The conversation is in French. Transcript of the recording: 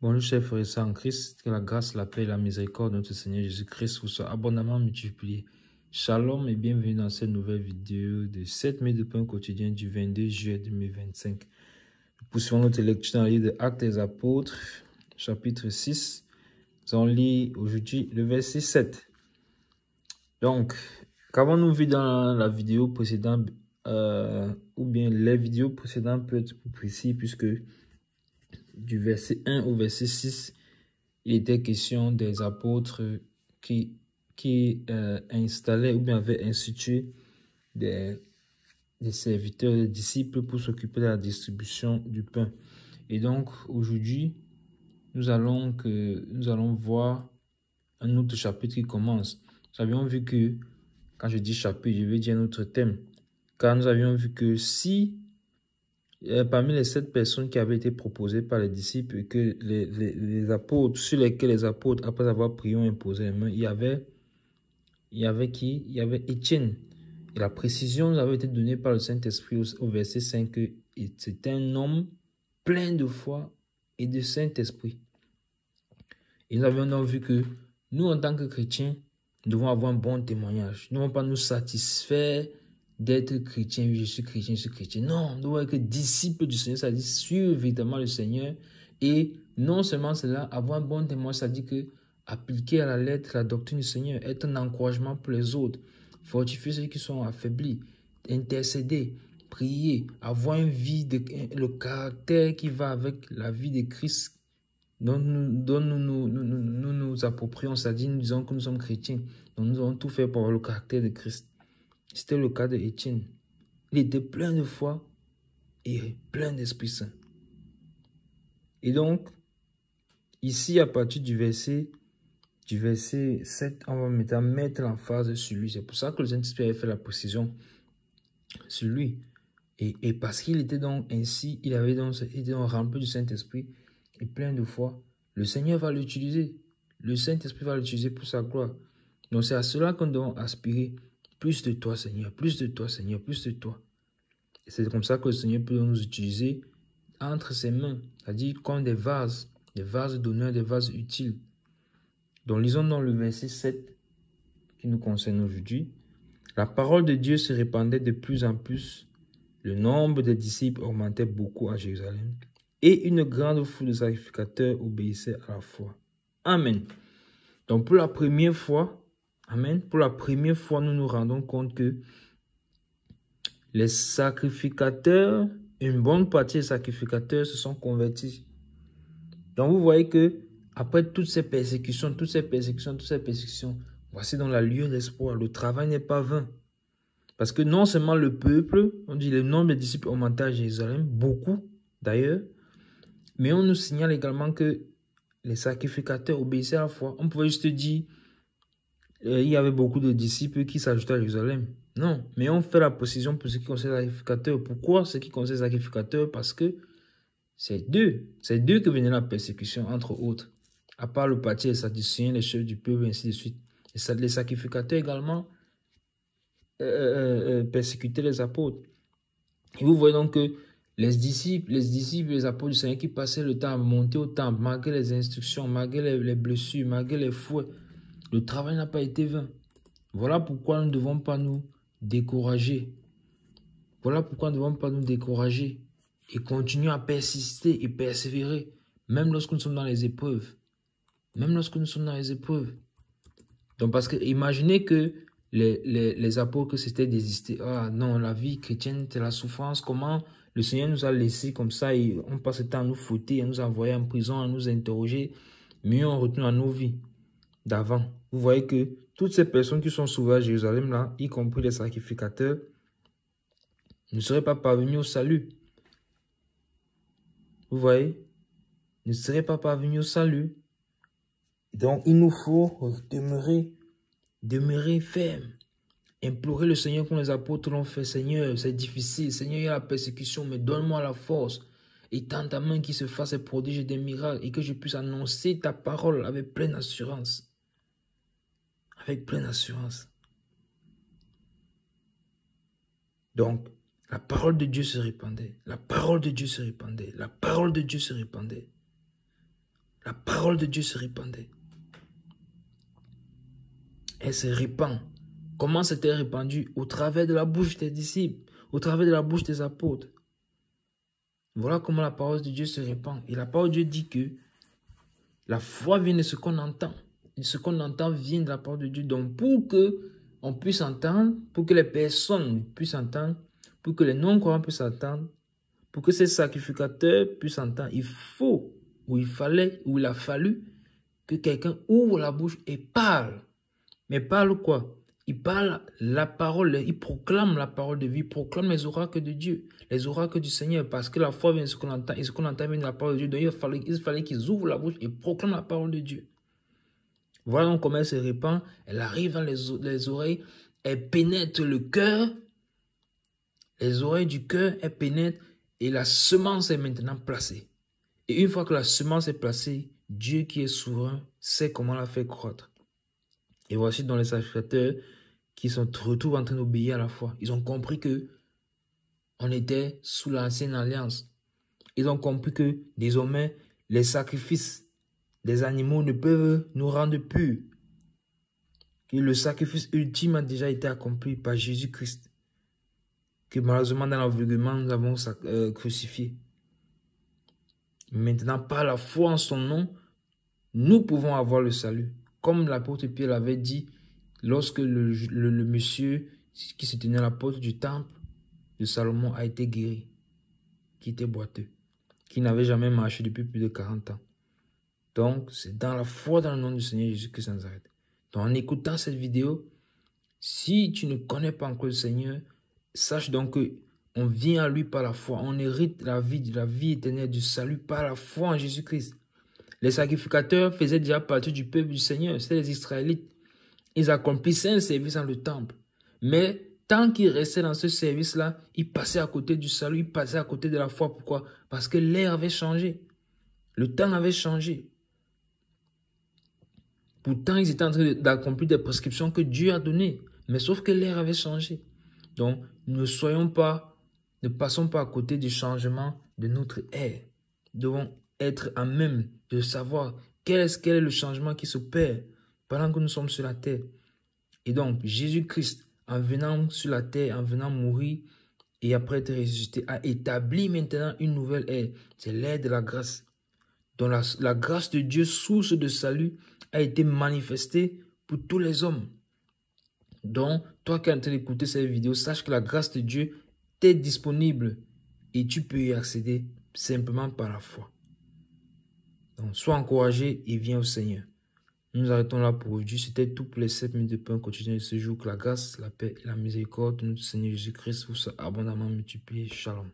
Bonjour chers frères et sœurs en Christ, que la grâce, la paix et la miséricorde de notre Seigneur Jésus-Christ vous soient abondamment multipliées. Shalom et bienvenue dans cette nouvelle vidéo de 7 minutes de pain quotidien du 22 juillet 2025. Nous poursuivons notre lecture dans le livre de Actes des Apôtres, chapitre 6. Nous allons lire aujourd'hui le verset 7. Donc, qu'avons-nous vu dans la vidéo précédente, ou bien les vidéos précédentes peut être plus précis puisque du verset 1 au verset 6, il était question des apôtres qui installaient ou bien avaient institué des serviteurs, des disciples pour s'occuper de la distribution du pain. Et donc, aujourd'hui, nous allons voir un autre chapitre qui commence. Nous avions vu que, quand je dis chapitre, je veux dire un autre thème. Car nous avions vu que si parmi les 7 personnes qui avaient été proposées par les disciples, que les apôtres, sur lesquels les apôtres, après avoir prié, ont imposé les mains, il y avait qui? Il y avait Étienne. Et la précision nous avait été donnée par le Saint-Esprit au verset 5 que c'était un homme plein de foi et de Saint-Esprit. Et nous avions donc vu que nous, en tant que chrétiens, nous devons avoir un bon témoignage. Nous ne devons pas nous satisfaire d'être chrétien, oui, je suis chrétien, je suis chrétien. Non, nous devons être disciples du Seigneur, c'est-à-dire suivre véritablement le Seigneur. Et non seulement cela, avoir un bon témoignage, c'est-à-dire que appliquer à la lettre la doctrine du Seigneur, être un encouragement pour les autres, fortifier ceux qui sont affaiblis, intercéder, prier, avoir une vie, le caractère qui va avec la vie de Christ, dont nous approprions, c'est-à-dire nous disons que nous sommes chrétiens. Donc nous avons tout fait pour avoir le caractère de Christ. C'était le cas de Étienne. Il était plein de foi et plein d'Esprit Saint. Et donc, ici, à partir du verset 7, on va maintenant mettre l'emphase sur lui. C'est pour ça que le Saint-Esprit avait fait la précision sur lui. Et parce qu'il était donc ainsi, il était donc rempli du Saint-Esprit et plein de foi, le Seigneur va l'utiliser. Le Saint-Esprit va l'utiliser pour sa gloire. Donc, c'est à cela qu'on doit aspirer. Plus de toi, Seigneur, plus de toi, Seigneur, plus de toi. Et c'est comme ça que le Seigneur peut nous utiliser entre ses mains, c'est-à-dire comme des vases d'honneur, des vases utiles. Donc, lisons dans le verset 7 qui nous concerne aujourd'hui. La parole de Dieu se répandait de plus en plus. Le nombre des disciples augmentait beaucoup à Jérusalem. Et une grande foule de sacrificateurs obéissait à la foi. Amen. Donc, pour la première fois, amen. Pour la première fois, nous nous rendons compte que les sacrificateurs, une bonne partie des sacrificateurs se sont convertis. Donc, vous voyez que après toutes ces persécutions, voici dans la lueur d'espoir. Le travail n'est pas vain. Parce que non seulement le peuple, on dit le nombre de disciples augmentait à Jérusalem, beaucoup d'ailleurs, mais on nous signale également que les sacrificateurs obéissaient à la foi. On pouvait juste dire il y avait beaucoup de disciples qui s'ajoutaient à Jérusalem. Non, mais on fait la précision pour ce qui concerne les sacrificateurs. Pourquoi ce qui concerne les sacrificateurs? Parce que c'est d'eux que venait la persécution, entre autres. À part le parti des Sadducéens, les chefs du peuple, ainsi de suite. Et les sacrificateurs également persécutaient les apôtres. Et vous voyez donc que les disciples, les apôtres du Seigneur qui passaient le temps à monter au temple, malgré les instructions, malgré les blessures, malgré les fouets, le travail n'a pas été vain. Voilà pourquoi nous ne devons pas nous décourager. Voilà pourquoi nous ne devons pas nous décourager et continuer à persister et persévérer, même lorsque nous sommes dans les épreuves. Même lorsque nous sommes dans les épreuves. Donc, parce que imaginez que les apôtres, que c'était désister. Ah non, la vie chrétienne, c'est la souffrance. Comment le Seigneur nous a laissés comme ça et on passe le temps à nous fouetter, à nous envoyer en prison, à nous interroger. Mieux on retourne à nos vies d'avant. Vous voyez que toutes ces personnes qui sont sauvées à Jérusalem, là, y compris les sacrificateurs, ne seraient pas parvenus au salut. Vous voyez? Ne seraient pas parvenus au salut. Donc, il nous faut demeurer ferme. Implorer le Seigneur comme les apôtres l'ont fait. Seigneur, c'est difficile. Seigneur, il y a la persécution, mais donne-moi la force. Et tends ta main qui se fasse des prodiges et des miracles et que je puisse annoncer ta parole avec pleine assurance. Avec pleine assurance. Donc, la parole de Dieu se répandait. La parole de Dieu se répandait. La parole de Dieu se répandait. La parole de Dieu se répandait. Elle se répand. Comment c'était répandu? Au travers de la bouche des disciples, au travers de la bouche des apôtres. Voilà comment la parole de Dieu se répand. Et la parole de Dieu dit que la foi vient de ce qu'on entend. Et ce qu'on entend vient de la parole de Dieu. Donc pour que on puisse entendre, pour que les personnes puissent entendre, pour que les non-croyants puissent entendre, pour que ces sacrificateurs puissent entendre, il faut, ou il a fallu que quelqu'un ouvre la bouche et parle. Mais parle quoi? Il parle la parole, il proclame la parole de vie, il proclame les oracles de Dieu, les oracles du Seigneur, parce que la foi vient de ce qu'on entend, et ce qu'on entend vient de la parole de Dieu. Donc il fallait qu'ils ouvrent la bouche et proclament la parole de Dieu. Voilà donc comment elle se répand, elle arrive dans les oreilles, elle pénètre le cœur, les oreilles du cœur, elle pénètre, et la semence est maintenant placée. Et une fois que la semence est placée, Dieu qui est souverain sait comment la faire croître. Et voici dans les sacrificateurs qui sont toujours en train d'obéir à la foi. Ils ont compris que on était sous l'ancienne alliance. Ils ont compris que désormais, les sacrifices des animaux ne peuvent nous rendre purs. Que le sacrifice ultime a déjà été accompli par Jésus-Christ. Que malheureusement, dans l'aveuglement, nous avons crucifié. Maintenant, par la foi en son nom, nous pouvons avoir le salut. Comme l'apôtre Pierre l'avait dit, lorsque le monsieur qui se tenait à la porte du temple de Salomon a été guéri, qui était boiteux, qui n'avait jamais marché depuis plus de 40 ans. Donc, c'est dans la foi dans le nom du Seigneur Jésus-Christ de Nazareth. Donc, en écoutant cette vidéo, si tu ne connais pas encore le Seigneur, sache donc que on vient à lui par la foi. On hérite la vie éternelle, du salut par la foi en Jésus-Christ. Les sacrificateurs faisaient déjà partie du peuple du Seigneur. C'était les Israélites. Ils accomplissaient un service dans le temple. Mais tant qu'ils restaient dans ce service-là, ils passaient à côté du salut, ils passaient à côté de la foi. Pourquoi? Parce que l'ère avait changé. Le temps avait changé. Pourtant, ils étaient en train d'accomplir des prescriptions que Dieu a données. Mais sauf que l'ère avait changé. Donc, ne passons pas à côté du changement de notre ère. Nous devons être à même de savoir quel est le changement qui s'opère pendant que nous sommes sur la terre. Et donc, Jésus-Christ, en venant sur la terre, en venant mourir et après être ressuscité, a établi maintenant une nouvelle ère. C'est l'ère de la grâce. Donc, la grâce de Dieu, source de salut, a été manifestée pour tous les hommes. Donc, toi qui es en train d'écouter cette vidéo, sache que la grâce de Dieu t'est disponible et tu peux y accéder simplement par la foi. Donc, sois encouragé et viens au Seigneur. Nous nous arrêtons là pour aujourd'hui. C'était tout pour les 7 minutes de pain quotidien de ce jour. Que la grâce, la paix et la miséricorde de notre Seigneur Jésus-Christ vous soient abondamment multipliées. Shalom.